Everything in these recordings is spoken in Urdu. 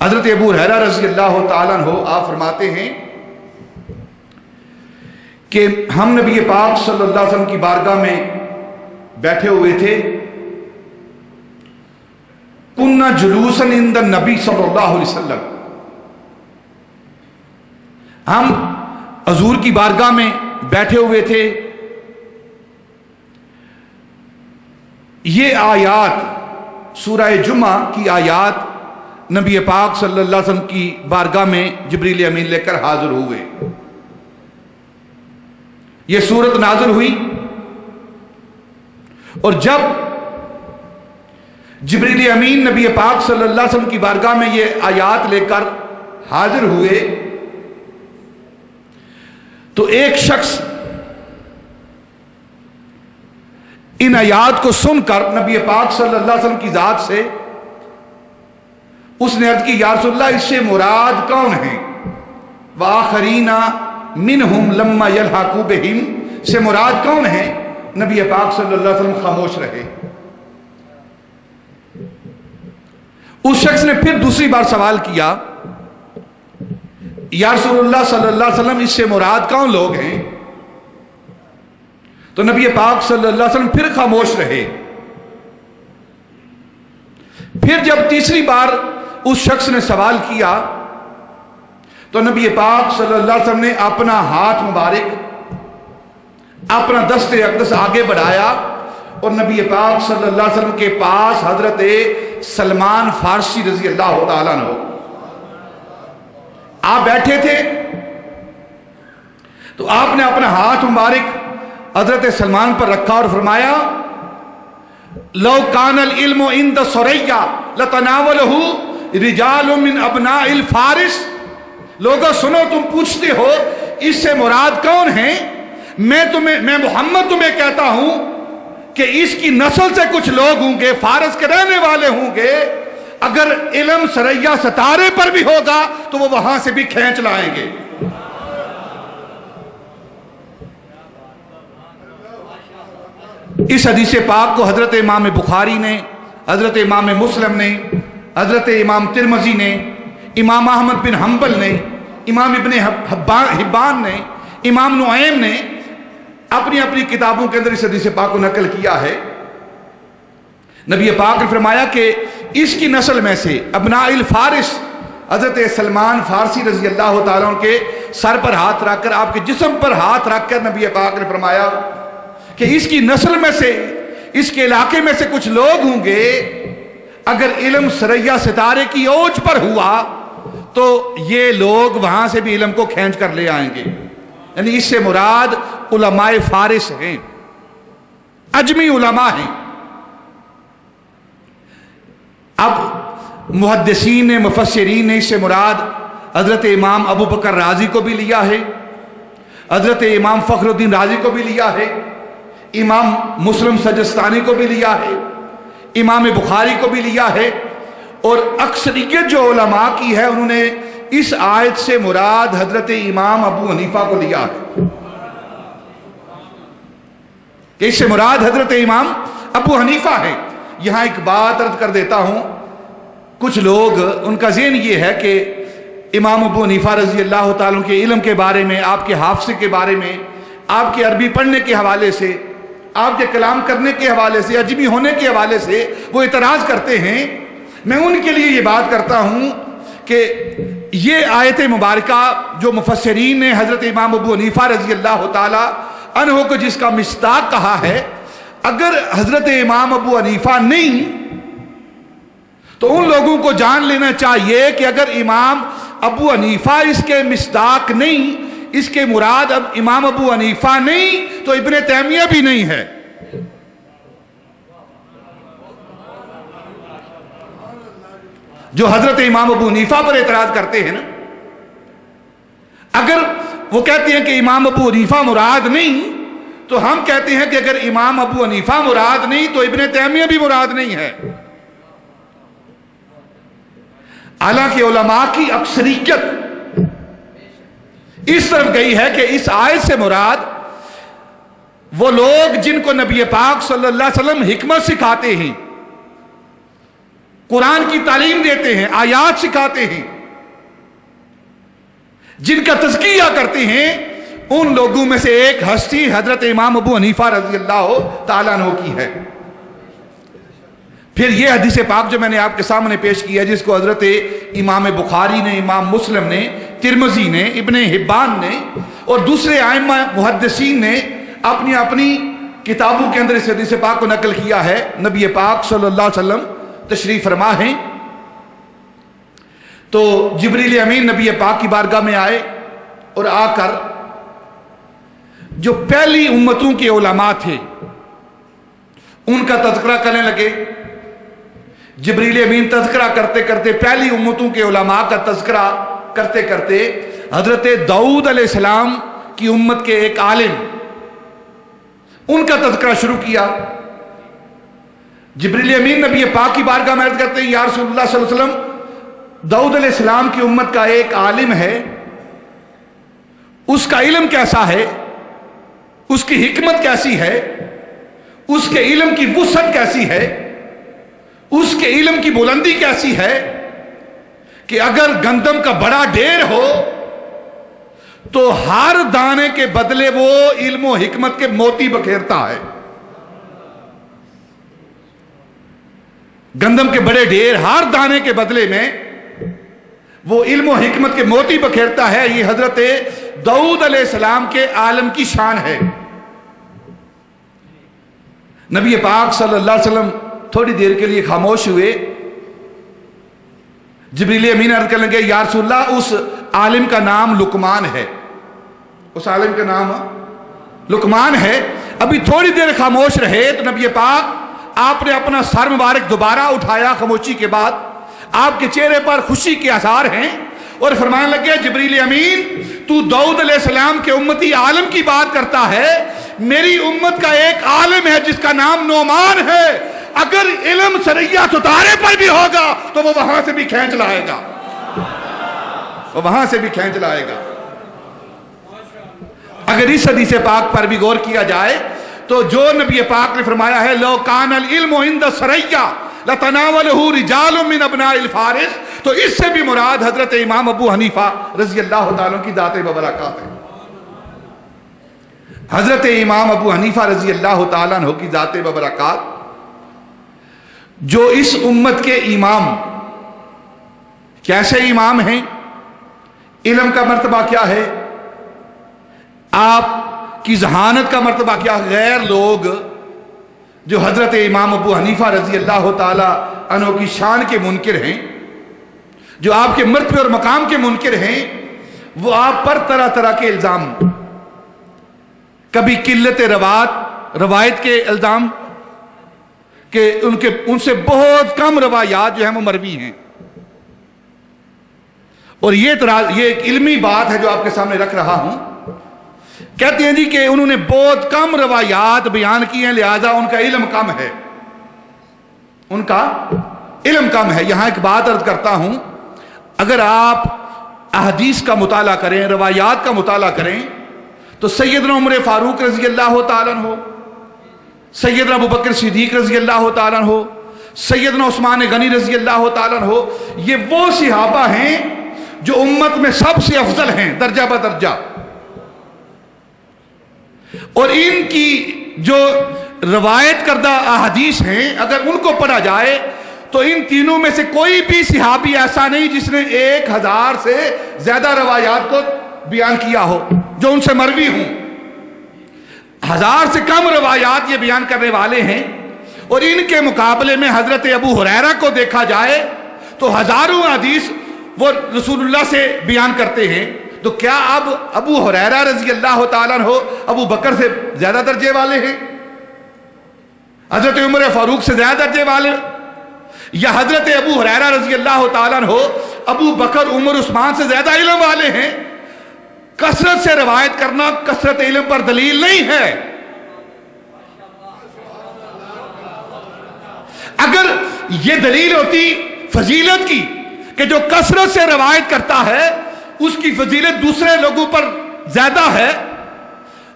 حضرت ابو ہریرہ رضی اللہ تعالیٰ عنہ آپ فرماتے ہیں کہ ہم نبی پاک صلی اللہ علیہ وسلم کی بارگاہ میں بیٹھے ہوئے تھے. کننا جلوسا عند النبی صلی اللہ علیہ وسلم، ہم حضور کی بارگاہ میں بیٹھے ہوئے تھے. یہ آیات سورہ جمعہ کی آیات نبی پاک صلی اللہ علیہ وسلم کی بارگاہ میں جبریل امین لے کر حاضر ہوئے. یہ سورت نازل ہوئی اور جب جبریل امین نبی پاک صلی اللہ علیہ وسلم کی بارگاہ میں یہ آیات لے کر حاضر ہوئے تو ایک شخص ان آیات کو سن کر نبی پاک صلی اللہ علیہ وسلم کی ذات سے اس نے عرض کی یا رسول اللہ اس سے مراد کون ہیں؟ وآخرین منہم لما یلحقوا بہم سے مراد کون ہیں؟ نبی پاک صلی اللہ علیہ وسلم خاموش رہے. اس شخص نے پھر دوسری بار سوال کیا یا رسول اللہ صلی اللہ علیہ وسلم اس سے مراد کون لوگ ہیں؟ تو نبی پاک صلی اللہ علیہ وسلم پھر خاموش رہے. پھر جب تیسری بار اس شخص نے سوال کیا تو نبی پاک صلی اللہ علیہ وسلم نے اپنا ہاتھ مبارک اپنا دست اقدس آگے بڑھایا اور نبی پاک صلی اللہ علیہ وسلم کے پاس حضرت سلمان فارسی رضی اللہ تعالیٰ عنہ آپ بیٹھے تھے. تو آپ نے اپنا ہاتھ مبارک حضرت سلمان پر رکھا اور فرمایا لو کان العلم عند ثریا لتناولہ رجال من ابناء الفارس. لوگوں سنو تم پوچھتے ہو اس سے مراد کون ہیں؟ میں محمد تمہیں کہتا ہوں کہ اس کی نسل سے کچھ لوگ ہوں گے، فارس کے رہنے والے ہوں گے. اگر علم ثریا ستارے پر بھی ہوگا تو وہ وہاں سے بھی کھینچ لائیں گے. اس حدیث پاک کو حضرت امام بخاری نے، حضرت امام مسلم نے، حضرت امام ترمذی نے، امام احمد بن حنبل نے، امام ابن حبان نے، امام نعیم نے اپنی اپنی کتابوں کے اندر اس حدیث پاک کو نقل کیا ہے. نبی پاک نے فرمایا کہ اس کی نسل میں سے ابناء الفارس حضرت سلمان فارسی رضی اللہ تعالیٰ عنہ کے سر پر ہاتھ رکھ کر، آپ کے جسم پر ہاتھ رکھ کر نبی پاک نے فرمایا کہ اس کی نسل میں سے، اس کے علاقے میں سے کچھ لوگ ہوں گے اگر علم ثریا ستارے کی اوج پر ہوا تو یہ لوگ وہاں سے بھی علم کو کھینچ کر لے آئیں گے. یعنی اس سے مراد علماء فارس ہیں، عجمی علماء ہیں. اب محدثین نے، مفسرین نے اس سے مراد حضرت امام ابو بکر رازی کو بھی لیا ہے، حضرت امام فخر الدین رازی کو بھی لیا ہے، امام مسلم سجستانی کو بھی لیا ہے، امام بخاری کو بھی لیا ہے. اور اکثریت جو علماء کی ہے انہوں نے اس آیت سے مراد حضرت امام ابو حنیفہ کو لیا ہے کہ اس سے مراد حضرت امام ابو حنیفہ ہے. یہاں ایک بات عرض کر دیتا ہوں، کچھ لوگ ان کا ذہن یہ ہے کہ امام ابو حنیفہ رضی اللہ تعالیٰ کے علم کے بارے میں، آپ کے حافظے کے بارے میں، آپ کے عربی پڑھنے کے حوالے سے، آپ کے کلام کرنے کے حوالے سے، عجمی ہونے کے حوالے سے وہ اعتراض کرتے ہیں. میں ان کے لیے یہ بات کرتا ہوں کہ یہ آیت مبارکہ جو مفسرین نے حضرت امام ابو حنیفہ رضی اللہ تعالی عنہ کو جس کا مصداق کہا ہے، اگر حضرت امام ابو حنیفہ نہیں تو ان لوگوں کو جان لینا چاہیے کہ اگر امام ابو حنیفہ اس کے مصداق نہیں، اس کے مراد اب امام ابو حنیفہ نہیں تو ابن تیمیہ بھی نہیں ہے. جو حضرت امام ابو حنیفہ پر اعتراض کرتے ہیں نا، اگر وہ کہتے ہیں کہ امام ابو حنیفہ مراد نہیں تو ہم کہتے ہیں کہ اگر امام ابو حنیفہ مراد نہیں تو ابن تیمیہ بھی مراد نہیں ہے. حالانکہ علماء کی اکثریت اس طرف گئی ہے کہ اس آیت سے مراد وہ لوگ جن کو نبی پاک صلی اللہ علیہ وسلم حکمت سکھاتے ہیں، قرآن کی تعلیم دیتے ہیں، آیات سکھاتے ہیں، جن کا تزکیہ کرتے ہیں، ان لوگوں میں سے ایک ہستی حضرت امام ابو حنیفہ رضی اللہ تعالیٰ عنہ کی ہے۔ پھر یہ حدیث پاک جو میں نے آپ کے سامنے پیش کیا، جس کو حضرت امام بخاری نے، امام مسلم نے، ترمذی نے، ابن حبان نے اور دوسرے ائمہ محدثین نے اپنی اپنی کتابوں کے اندر اس حدیث پاک کو نقل کیا ہے۔ نبی پاک صلی اللہ علیہ وسلم تشریف فرما ہیں تو جبریل امین نبی پاک کی بارگاہ میں آئے اور آ کر جو پہلی امتوں کے علماء تھے ان کا تذکرہ کرنے لگے۔ جبریل امین تذکرہ کرتے کرتے، پہلی امتوں کے علماء کا تذکرہ کرتے کرتے، حضرت داؤد علیہ السلام کی امت کے ایک عالم، ان کا تذکرہ شروع کیا۔ جبریل امین نبی پاک کی بارگاہ میں عرض کرتے ہیں، یا رسول اللہ صلی اللہ علیہ وسلم، داؤد علیہ السلام کی امت کا ایک عالم ہے، اس کا علم کیسا ہے، اس کی حکمت کیسی ہے، اس کے علم کی وسعت کیسی ہے، اس کے علم کی بلندی کیسی ہے کہ اگر گندم کا بڑا ڈھیر ہو تو ہر دانے کے بدلے وہ علم و حکمت کے موتی بکھیرتا ہے۔ گندم کے بڑے ڈھیر، ہر دانے کے بدلے میں وہ علم و حکمت کے موتی بکھیرتا ہے۔ یہ حضرت داؤد علیہ السلام کے عالم کی شان ہے۔ نبی پاک صلی اللہ علیہ وسلم تھوڑی دیر کے لیے خاموش ہوئے۔ جبریل امین عرض کرنے لگے، یا رسول اللہ، اس عالم کا نام لقمان ہے، اس عالم کا نام لقمان ہے۔ ابھی تھوڑی دیر خاموش رہے تو نبی پاک آپ نے اپنا سر مبارک دوبارہ اٹھایا، خاموشی کے بعد آپ کے چہرے پر خوشی کے آثار ہیں، اور فرمانے لگے، جبریل امین، تو داؤد علیہ السلام کے امتی عالم کی بات کرتا ہے، میری امت کا ایک عالم ہے جس کا نام نعمان ہے، اگر علم سریا ستارے پر بھی ہوگا تو وہ وہاں سے بھی کھینچ لائے گا، وہ وہاں سے بھی کھینچ لائے گا۔ اگر اس حدیث پاک پر بھی غور کیا جائے تو جو نبی پاک نے فرمایا ہے، لو کان العلم عند سریا لتناولہ رجال من ابناء الفارس، تو اس سے بھی مراد حضرت امام ابو حنیفہ رضی اللہ تعالیٰ کی ذات ببرکات ہے۔ حضرت امام ابو حنیفہ رضی اللہ تعالیٰ عنہ کی ذات ببرکات، جو اس امت کے امام، کیسے امام ہیں، علم کا مرتبہ کیا ہے، آپ کی ذہانت کا مرتبہ کیا، غیر لوگ جو حضرت امام ابو حنیفہ رضی اللہ تعالی عنہ کی شان کے منکر ہیں، جو آپ کے مرتبے اور مقام کے منکر ہیں، وہ آپ پر طرح طرح کے الزام، کبھی قلت روایت کے الزام کہ ان سے بہت کم روایات جو ہیں وہ مروی ہیں، اور یہ ایک علمی بات ہے جو آپ کے سامنے رکھ رہا ہوں۔ کہتے ہیں جی کہ انہوں نے بہت کم روایات بیان کی ہیں، لہذا ان کا علم کم ہے، ان کا علم کم ہے۔ یہاں ایک بات عرض کرتا ہوں، اگر آپ احادیث کا مطالعہ کریں، روایات کا مطالعہ کریں، تو سیدنا عمر فاروق رضی اللہ تعالیٰ عنہ، سیدنا ابو بکر صدیق رضی اللہ تعالیٰ عنہ، سیدنا عثمان غنی رضی اللہ تعالیٰ عنہ، یہ وہ صحابہ ہیں جو امت میں سب سے افضل ہیں درجہ بدرجہ، اور ان کی جو روایت کردہ احادیث ہیں اگر ان کو پڑھا جائے تو ان تینوں میں سے کوئی بھی صحابی ایسا نہیں جس نے 1000 سے زیادہ روایات کو بیان کیا ہو جو ان سے مروی ہوں۔ 1000 سے کم روایات یہ بیان کرنے والے ہیں، اور ان کے مقابلے میں حضرت ابو ہریرہ کو دیکھا جائے تو ہزاروں حدیث وہ رسول اللہ سے بیان کرتے ہیں۔ تو کیا اب ابو ہریرہ رضی اللہ تعالیٰ عنہ ابو بکر سے زیادہ درجے والے ہیں، حضرت عمر فاروق سے زیادہ درجے والے، یا حضرت ابو ہریرہ رضی اللہ تعالیٰ عنہ ابو بکر عمر عثمان سے زیادہ علم والے ہیں؟ کثرت سے روایت کرنا کثرت علم پر دلیل نہیں ہے۔ اگر یہ دلیل ہوتی فضیلت کی کہ جو کثرت سے روایت کرتا ہے اس کی فضیلت دوسرے لوگوں پر زیادہ ہے،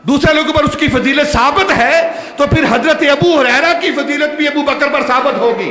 دوسرے لوگوں پر اس کی فضیلت ثابت ہے، تو پھر حضرت ابو ہریرہ کی فضیلت بھی ابو بکر پر ثابت ہوگی،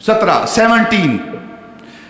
17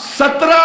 17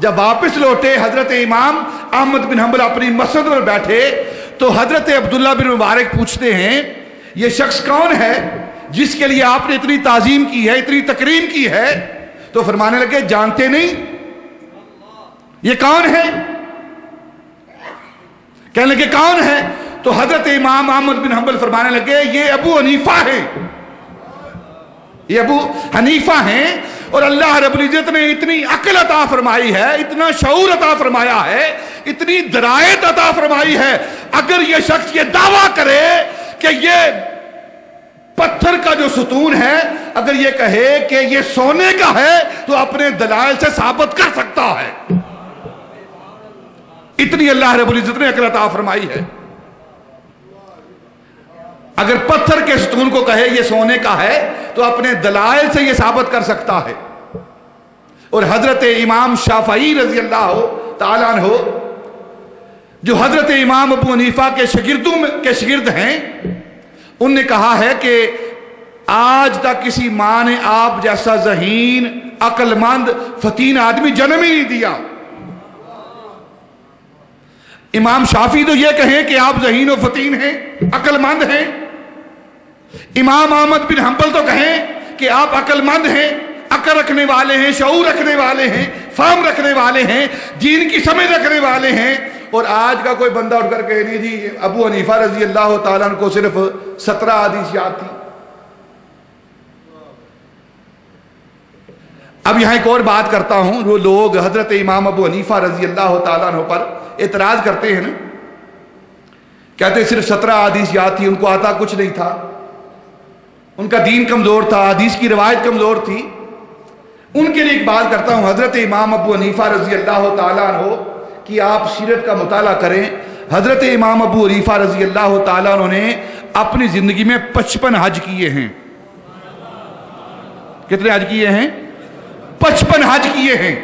جب واپس لوٹے حضرت امام احمد بن حنبل اپنی مسجد میں بیٹھے تو حضرت عبداللہ بن مبارک پوچھتے ہیں یہ شخص کون ہے جس کے لیے آپ نے اتنی تعظیم کی ہے، اتنی تکریم کی ہے؟ تو فرمانے لگے جانتے نہیں یہ کون ہے؟ کہنے لگے کون ہے؟ تو حضرت امام احمد بن حنبل فرمانے لگے یہ ابو حنیفہ ہیں، یہ ابو حنیفہ ہیں، اور اللہ رب العزت نے اتنی عقل عطا فرمائی ہے، اتنا شعور عطا فرمایا ہے، اتنی درایت عطا فرمائی ہے، اگر یہ شخص یہ دعویٰ کرے کہ یہ پتھر کا جو ستون ہے اگر یہ کہے کہ یہ سونے کا ہے تو اپنے دلائل سے ثابت کر سکتا ہے، اتنی اللہ رب العزت نے عقل عطا فرمائی ہے۔ اگر پتھر کے ستون کو کہے یہ سونے کا ہے تو اپنے دلائل سے یہ ثابت کر سکتا ہے۔ اور حضرت امام شافعی رضی اللہ تعالیٰ عنہ جو حضرت امام ابو حنیفہ کے شاگرد ہیں، ان نے کہا ہے کہ آج تک کسی ماں نے آپ جیسا ذہین، عقل مند، فطین آدمی جنم ہی نہیں دیا۔ امام شافعی تو یہ کہیں کہ آپ ذہین و فطین ہیں، عقل مند ہیں، امام احمد بن حنبل تو کہیں کہ آپ عقل مند ہیں، عقل رکھنے والے ہیں، شعور رکھنے والے ہیں، فہم رکھنے والے ہیں، دین کی سمجھ رکھنے والے ہیں، اور آج کا کوئی بندہ اٹھ کر کہہ نہیں جی ابو حنیفہ رضی اللہ تعالیٰ عنہ کو صرف 17 حدیث یاد تھی۔ اب یہاں ایک اور بات کرتا ہوں، وہ لوگ حضرت امام ابو حنیفہ رضی اللہ تعالیٰ عنہ پر اعتراض کرتے ہیں نا، کہتے ہیں صرف 17 حدیث یاد تھی، ان کو آتا کچھ نہیں تھا، ان کا دین کمزور تھا، حدیث کی روایت کمزور تھی۔ ان کے لیے ایک بات کرتا ہوں، حضرت امام ابو حنیفہ رضی اللہ تعالیٰ عنہ کہ آپ سیرت کا مطالعہ کریں، حضرت امام ابو حنیفہ رضی اللہ تعالیٰ عنہ نے اپنی زندگی میں 55 حج کیے ہیں۔ کتنے حج کیے ہیں؟ 55 حج کیے ہیں۔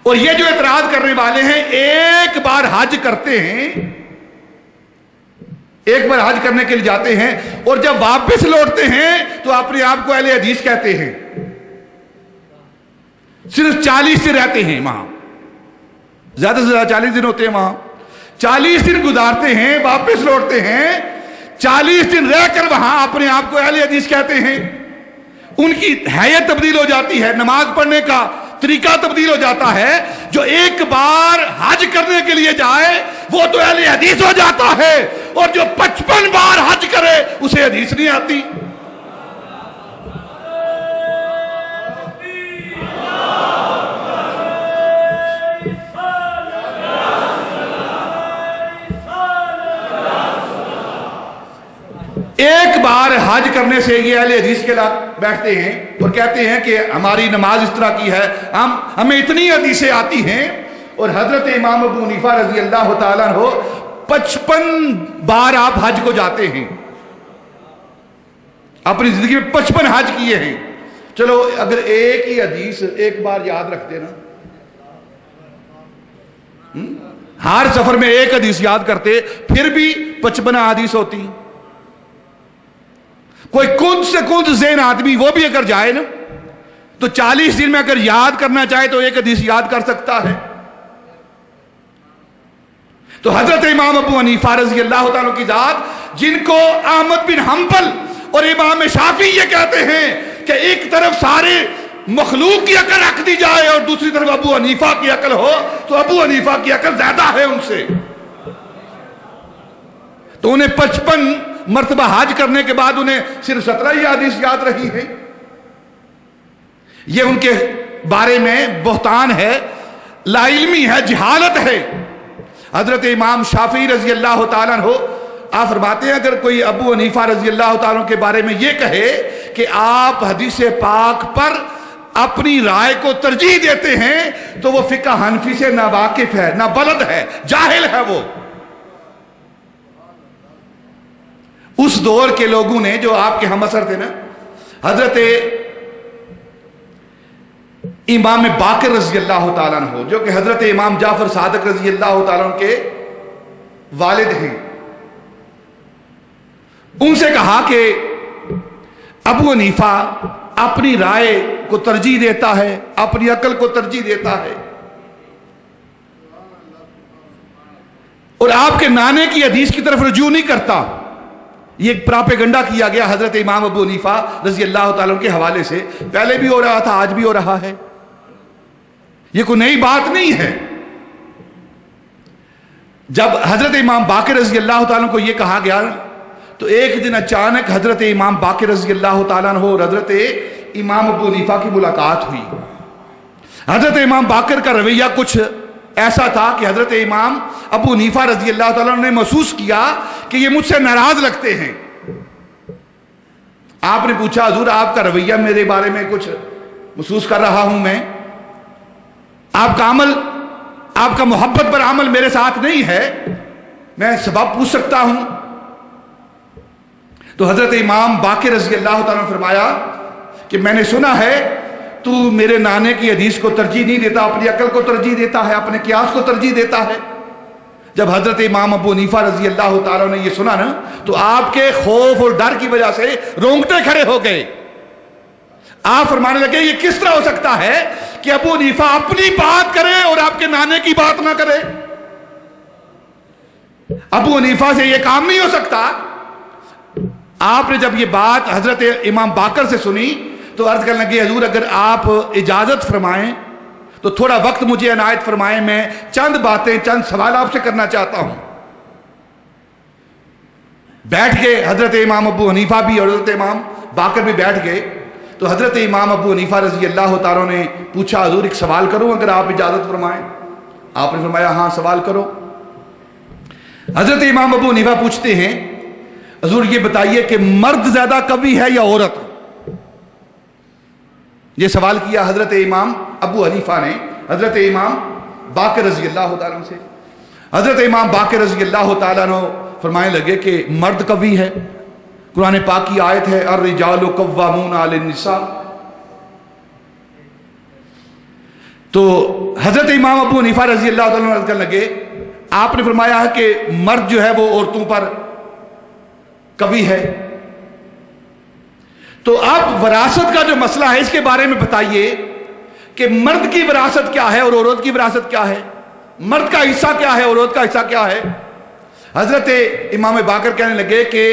اور یہ جو اعتراض کرنے والے ہیں ایک بار حج کرتے ہیں، ایک بار حج کرنے کے لیے جاتے ہیں اور جب واپس لوٹتے ہیں تو اپنے آپ کو اہل حدیث کہتے ہیں، صرف 40 دن رہتے ہیں وہاں، زیادہ سے زیادہ 40 دن ہوتے ہیں وہاں، 40 دن گزارتے ہیں، واپس لوٹتے ہیں، 40 دن رہ کر وہاں اپنے آپ کو اہل حدیث کہتے ہیں۔ ان کی حیت تبدیل ہو جاتی ہے، نماز پڑھنے کا طریقہ تبدیل ہو جاتا ہے۔ جو ایک بار حج کرنے کے لیے جائے وہ تو اہل حدیث ہو جاتا ہے، اور جو 55 بار حج کرے اسے حدیث نہیں آتی۔ ایک بار حج کرنے سے یہ اہل حدیث کے لوگ بیٹھتے ہیں اور کہتے ہیں کہ ہماری نماز اس طرح کی ہے، ہمیں اتنی حدیثیں آتی ہیں۔ اور حضرت امام ابو حنیفہ رضی اللہ تعالیٰ عنہ 55 بار آپ حج کو جاتے ہیں، اپنی زندگی میں 55 حج کیے ہیں۔ چلو اگر ایک ہی حدیث ایک بار یاد رکھتے نا، ہر سفر میں ایک حدیث یاد کرتے پھر بھی 55 حدیث ہوتی۔ کوئی کند سے کند ذہن آدمی وہ بھی اگر جائے نا تو 40 دن میں اگر یاد کرنا چاہے تو ایک حدیث یاد کر سکتا ہے۔ تو حضرت امام ابو حنیفہ رضی اللہ تعالیٰ کی ذات، جن کو احمد بن حنبل اور امام شافعی یہ کہتے ہیں کہ ایک طرف سارے مخلوق کی عقل رکھ دی جائے اور دوسری طرف ابو حنیفہ کی عقل ہو، تو ابو حنیفہ کی عقل زیادہ ہے ان سے۔ تو انہیں 55 مرتبہ حج کرنے کے بعد انہیں صرف 17 ہی حدیث یاد رہی ہے۔ یہ ان کے بارے میں بہتان ہے، لا علمی ہے، جہالت ہے۔ حضرت امام شافعی رضی اللہ تعالیٰ عنہ آپ فرماتے ہیں اگر کوئی ابو حنیفہ رضی اللہ تعالیٰ عنہ کے بارے میں یہ کہے کہ آپ حدیث پاک پر اپنی رائے کو ترجیح دیتے ہیں تو وہ فقہ حنفی سے ناواقف ہے، نابلد ہے، جاہل ہے۔ وہ اس دور کے لوگوں نے جو آپ کے ہم عصر تھے نا، حضرت امام باقر رضی اللہ تعالیٰ عنہ جو کہ حضرت امام جعفر صادق رضی اللہ تعالیٰ عنہ کے والد ہیں، ان سے کہا کہ ابو حنیفہ اپنی رائے کو ترجیح دیتا ہے، اپنی عقل کو ترجیح دیتا ہے، اور آپ کے نانے کی حدیث کی طرف رجوع نہیں کرتا. یہ ایک پراپیگنڈا کیا گیا حضرت امام ابو حنیفہ رضی اللہ تعالیٰ کے حوالے سے. پہلے بھی ہو رہا تھا، آج بھی ہو رہا ہے، یہ کوئی نئی بات نہیں ہے. جب حضرت امام باقر رضی اللہ تعالیٰ کو یہ کہا گیا تو ایک دن اچانک حضرت امام باقر رضی اللہ تعالیٰ اور حضرت امام ابو حنیفہ کی ملاقات ہوئی. حضرت امام باقر کا رویہ کچھ ایسا تھا کہ حضرت امام ابو حنیفہ رضی اللہ تعالیٰ نے محسوس کیا کہ یہ مجھ سے ناراض لگتے ہیں. آپ نے پوچھا حضور آپ کا رویہ میرے بارے میں کچھ محسوس کر رہا ہوں میں، آپ کا عمل، آپ کا محبت پر عمل میرے ساتھ نہیں ہے، میں سبب پوچھ سکتا ہوں؟ تو حضرت امام باقر رضی اللہ تعالیٰ نے فرمایا کہ میں نے سنا ہے تو میرے نانے کی حدیث کو ترجیح نہیں دیتا، اپنی عقل کو ترجیح دیتا ہے، اپنے قیاس کو ترجیح دیتا ہے. جب حضرت امام ابو حنیفہ رضی اللہ تعالیٰ نے یہ سنا نا تو آپ کے خوف اور ڈر کی وجہ سے رونگٹے کھڑے ہو گئے. آپ فرمانے لگے یہ کس طرح ہو سکتا ہے کہ ابو حنیفہ اپنی بات کرے اور آپ کے نانے کی بات نہ کرے؟ ابو حنیفہ سے یہ کام نہیں ہو سکتا. آپ نے جب یہ بات حضرت امام باقر سے سنی تو عرض کرنے لگے حضور اگر آپ اجازت فرمائیں تو تھوڑا وقت مجھے عنایت فرمائیں، میں چند باتیں، چند سوال آپ سے کرنا چاہتا ہوں. بیٹھ گئے حضرت امام ابو حنیفہ بھی اور حضرت امام باقر بھی بیٹھ گئے. تو حضرت امام ابو حنیفہ رضی اللہ تعالیٰ نے پوچھا حضور ایک سوال کروں اگر آپ اجازت فرمائیں؟ آپ نے فرمایا ہاں سوال کرو. حضرت امام ابو حنیفہ پوچھتے ہیں حضور یہ بتائیے کہ مرد زیادہ قوی ہے یا عورت؟ یہ سوال کیا حضرت امام ابو حنیفہ نے حضرت امام باقر رضی اللہ تعالیٰ سے. حضرت امام باقر رضی اللہ تعالیٰ نے فرمانے لگے کہ مرد قوی ہے. قرآن پاک کی آیت ہے الرجال قوامون علی النساء. تو حضرت امام ابو حنیفہ رضی اللہ تعالیٰ عنہ کرنے لگے آپ نے فرمایا ہے کہ مرد جو ہے وہ عورتوں پر قوی ہے. تو اب وراثت کا جو مسئلہ ہے اس کے بارے میں بتائیے کہ مرد کی وراثت کیا ہے اور عورت کی وراثت کیا ہے، مرد کا حصہ کیا ہے اور عورت کا حصہ کیا ہے. حضرت امام باقر کہنے لگے کہ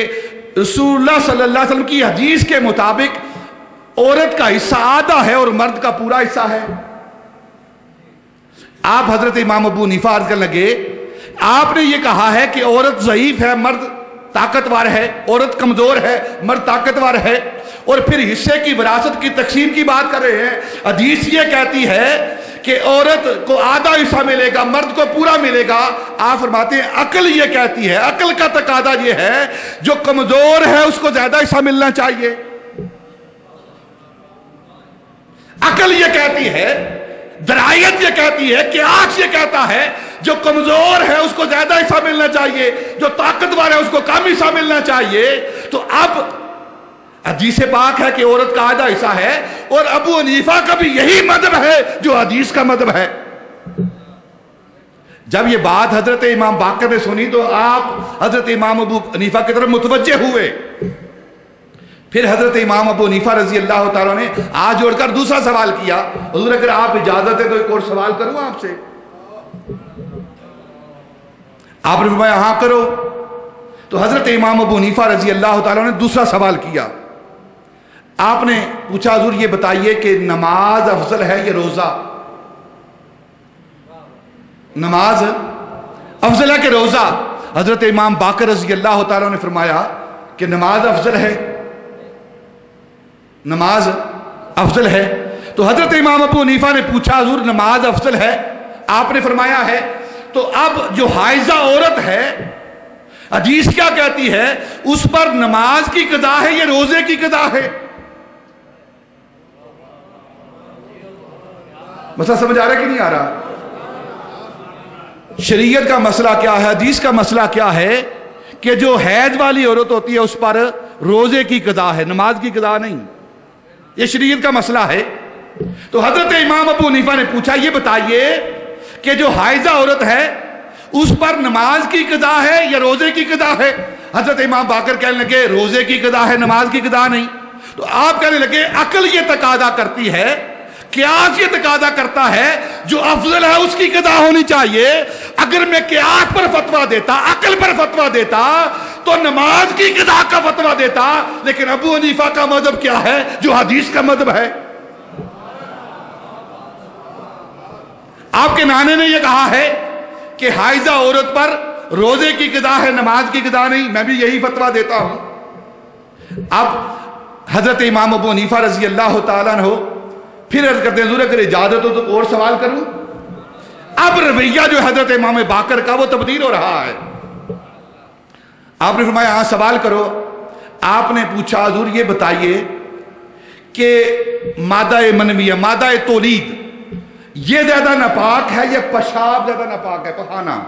رسول اللہ صلی اللہ علیہ وسلم کی حدیث کے مطابق عورت کا حصہ آدھا ہے اور مرد کا پورا حصہ ہے. آپ حضرت امام ابو حنیفہ عرض کرنے لگے آپ نے یہ کہا ہے کہ عورت ضعیف ہے مرد طاقتور ہے، عورت کمزور ہے مرد طاقتور ہے، اور پھر حصے کی وراثت کی تقسیم کی بات کر رہے ہیں. حدیث یہ کہتی ہے کہ عورت کو آدھا حصہ ملے گا مرد کو پورا ملے گا. آپ فرماتے ہیں عقل یہ کہتی ہے، عقل کا تقاضا یہ ہے جو کمزور ہے اس کو زیادہ حصہ ملنا چاہیے. عقل یہ کہتی ہے، درائیت یہ کہتی ہے، قیاس یہ کہتا ہے جو کمزور ہے اس کو زیادہ حصہ ملنا چاہیے، جو طاقتور ہے اس کو کم حصہ ملنا چاہیے. تو اب حدیث پاک ہے کہ عورت کا آدھا حصہ ہے اور ابو حنیفہ کا بھی یہی مذہب ہے جو حدیث کا مذہب ہے. جب یہ بات حضرت امام باقر نے سنی تو آپ حضرت امام ابو حنیفہ کی طرف متوجہ ہوئے. پھر حضرت امام ابو حنیفہ رضی اللہ تعالیٰ نے ہاتھ جوڑ کر دوسرا سوال کیا حضور اگر آپ اجازت ہے تو ایک اور سوال کروں آپ سے؟ آپ نے فرمایا ہاں کرو. تو حضرت امام ابو حنیفہ رضی اللہ تعالیٰ نے دوسرا سوال کیا. آپ نے پوچھا حضور یہ بتائیے کہ نماز افضل ہے یا روزہ؟ نماز افضل ہے کہ روزہ؟ حضرت امام باقر رضی اللہ تعالیٰ نے فرمایا کہ نماز افضل ہے، نماز افضل ہے. تو حضرت امام ابو حنیفہ نے پوچھا حضور نماز افضل ہے؟ آپ نے فرمایا ہے. تو اب جو حائضہ عورت ہے حدیث کیا کہتی ہے، اس پر نماز کی قضا ہے یا روزے کی قضا ہے؟ مسئلہ سمجھ آ رہا ہے کہ نہیں آ رہا؟ شریعت کا مسئلہ کیا ہے، حدیث کا مسئلہ کیا ہے کہ جو حیض والی عورت ہوتی ہے اس پر روزے کی قضا ہے، نماز کی قضا نہیں. یہ شریعت کا مسئلہ ہے. تو حضرت امام ابو حنیفہ نے پوچھا یہ بتائیے کہ جو حائضہ عورت ہے اس پر نماز کی قضا ہے یا روزے کی قضا ہے؟ حضرت امام باقر کہنے لگے روزے کی قضا ہے، نماز کی قضا نہیں. تو آپ کہنے لگے عقل یہ تقاضا کرتی ہے، قیاس یہ تقاضا کرتا ہے، جو افضل ہے اس کی قضا ہونی چاہیے۔ اگر میں قیاس پر فتویٰ دیتا، عقل پر فتویٰ دیتا تو نماز کی قضا کا فتویٰ دیتا، لیکن ابو حنیفہ کا مذہب کیا ہے؟ جو حدیث کا مذہب ہے۔ آپ کے نانے نے یہ کہا ہے کہ حائضہ عورت پر روزے کی قضا ہے، نماز کی قضا نہیں، میں بھی یہی فتویٰ دیتا ہوں۔ اب حضرت امام ابو حنیفہ رضی اللہ تعالیٰ عنہ پھر عرض کرتے ہیں حضور اگر اجازت ہو تو اور سوال کروں۔ اب رویہ جو حضرت امام باقر کا وہ تبدیل ہو رہا ہے۔ آپ نے فرمایا ہاں سوال کرو۔ آپ نے پوچھا حضور یہ بتائیے کہ مادہ منویہ، مادہ تولید، یہ زیادہ ناپاک ہے یا پیشاب زیادہ ناپاک ہے؟ پخانا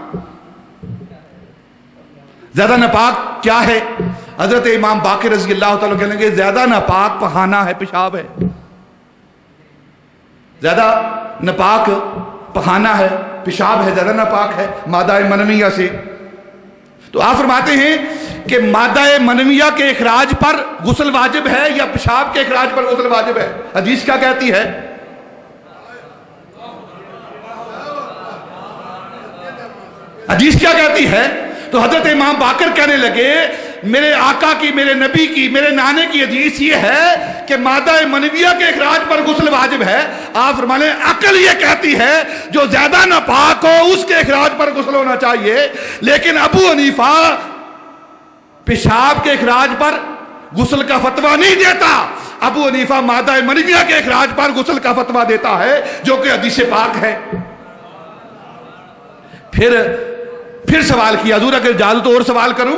زیادہ ناپاک کیا ہے؟ حضرت امام باقر رضی اللہ تعالیٰ کہنے لگے زیادہ ناپاک پخانا ہے، پیشاب ہے۔ زیادہ ناپاک پخانا ہے، پیشاب ہے، زیادہ ناپاک ہے مادہ منویہ سے۔ تو آپ فرماتے ہیں کہ مادہ منویہ کے اخراج پر غسل واجب ہے یا پیشاب کے اخراج پر غسل واجب ہے؟ حدیث کیا کہتی ہے؟ حدیث کیا کہتی ہے؟ تو حضرت امام باقر کہنے لگے میرے آقا کی، میرے نبی کی، میرے نانے کی حدیث یہ ہے کہ مادہ منویہ کے اخراج پر غسل واجب ہے۔ آپ فرمانے عقل یہ کہتی ہے جو زیادہ ناپاک ہو اس کے اخراج پر غسل ہونا چاہیے، لیکن ابو حنیفہ پیشاب کے اخراج پر غسل کا فتویٰ نہیں دیتا۔ ابو حنیفہ مادہ منویہ کے اخراج پر غسل کا فتویٰ دیتا ہے جو کہ حدیث پاک ہے۔ پھر سوال کیا حضور اگر اجازت اور سوال کروں؟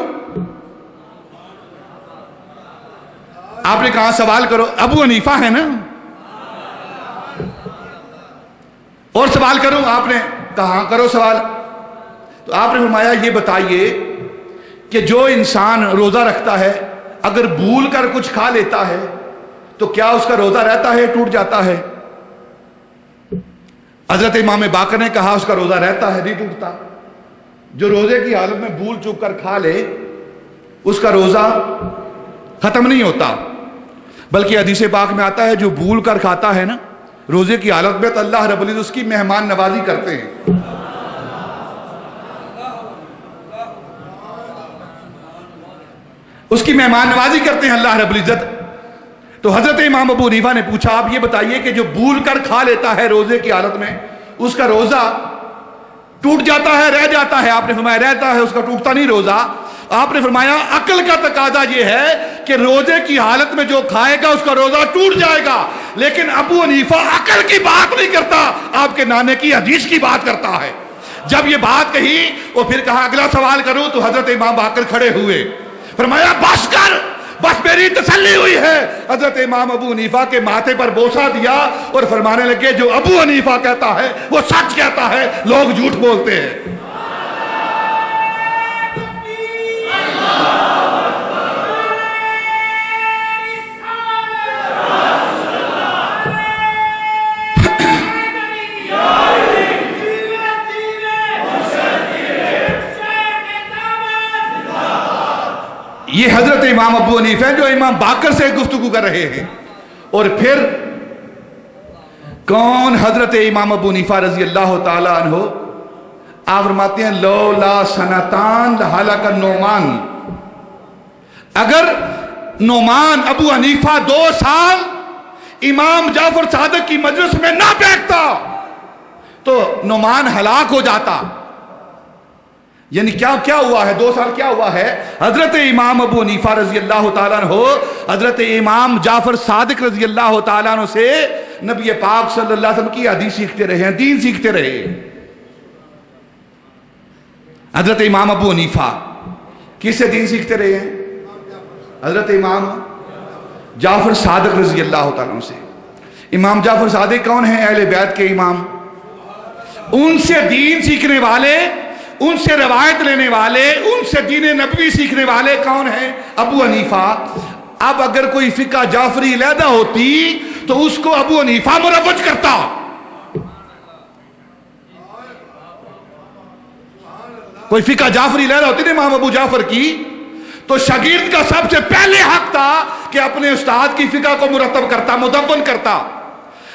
آپ نے کہا سوال کرو، ابو حنیفہ ہے نا، اور سوال کروں؟ آپ نے کہا کرو سوال۔ تو آپ نے فرمایا یہ بتائیے کہ جو انسان روزہ رکھتا ہے اگر بھول کر کچھ کھا لیتا ہے تو کیا اس کا روزہ رہتا ہے، ٹوٹ جاتا ہے؟ حضرت امام باقر نے کہا اس کا روزہ رہتا ہے، نہیں ٹوٹتا۔ جو روزے کی حالت میں بھول چوک کر کھا لے اس کا روزہ ختم نہیں ہوتا، بلکہ حدیث پاک میں آتا ہے جو بھول کر کھاتا ہے نا روزے کی حالت میں تو اللہ رب العزت اس کی مہمان نوازی کرتے ہیں۔ اس کی مہمان نوازی کرتے ہیں اللہ رب العزت۔ تو حضرت امام ابو حنیفہ نے پوچھا آپ یہ بتائیے کہ جو بھول کر کھا لیتا ہے روزے کی حالت میں اس کا روزہ ٹوٹ جاتا ہے، رہ جاتا ہے؟ آپ نے فرمایا رہتا ہے، اس کا ٹوٹتا نہیں روزہ۔ آپ نے فرمایا عقل کا تقاضا یہ ہے کہ روزے کی حالت میں جو کھائے گا اس کا روزہ ٹوٹ جائے گا، لیکن ابو حنیفہ عقل کی بات نہیں کرتا، آپ کے نانے کی حدیث کی بات کرتا ہے۔ جب یہ بات کہی اور پھر کہا اگلا سوال کروں تو حضرت امام باقر کھڑے ہوئے، فرمایا بس کر، بس میری تسلی ہوئی ہے۔ حضرت امام ابو حنیفہ کے ماتھے پر بوسہ دیا اور فرمانے لگے جو ابو حنیفہ کہتا ہے وہ سچ کہتا ہے، لوگ جھوٹ بولتے ہیں۔ یہ حضرت امام ابو حنیفہ ہیں جو امام باقر سے گفتگو کر رہے ہیں۔ اور پھر کون؟ حضرت امام ابو حنیفہ رضی اللہ تعالی عنہ۔ آپ فرماتے ہیں لولا سنتان لہلک النعمان، اگر نعمان ابو حنیفہ 2 سال امام جعفر صادق کی مجلس میں نہ بیٹھتا تو نعمان ہلاک ہو جاتا۔ یعنی کیا ہوا ہے 2 سال؟ کیا ہوا ہے؟ حضرت امام ابو حنیفہ رضی اللہ تعالیٰ عنہ حضرت امام جعفر صادق رضی اللہ تعالیٰ عنہ سے نبی پاک صلی اللہ علیہ وسلم کی حدیث سیکھتے رہے ہیں، دین سیکھتے رہے۔ حضرت امام ابو حنیفہ کس سے دین سیکھتے رہے ہیں؟ حضرت امام جعفر صادق رضی اللہ تعالیٰ عنہ سے۔ امام جعفر صادق کون ہیں؟ اہل بیت کے امام۔ ان سے دین سیکھنے والے، ان سے روایت لینے والے، ان سے دین نبوی سیکھنے والے کون ہیں؟ ابو حنیفہ۔ اب اگر کوئی فقہ جعفری علیحدہ ہوتی تو اس کو ابو حنیفہ مروج کرتا۔ کوئی فقہ جعفری علیحدہ ہوتی نا امام ابو جعفر کی تو شاگرد کا سب سے پہلے حق تھا کہ اپنے استاد کی فقہ کو مرتب کرتا، مدون کرتا۔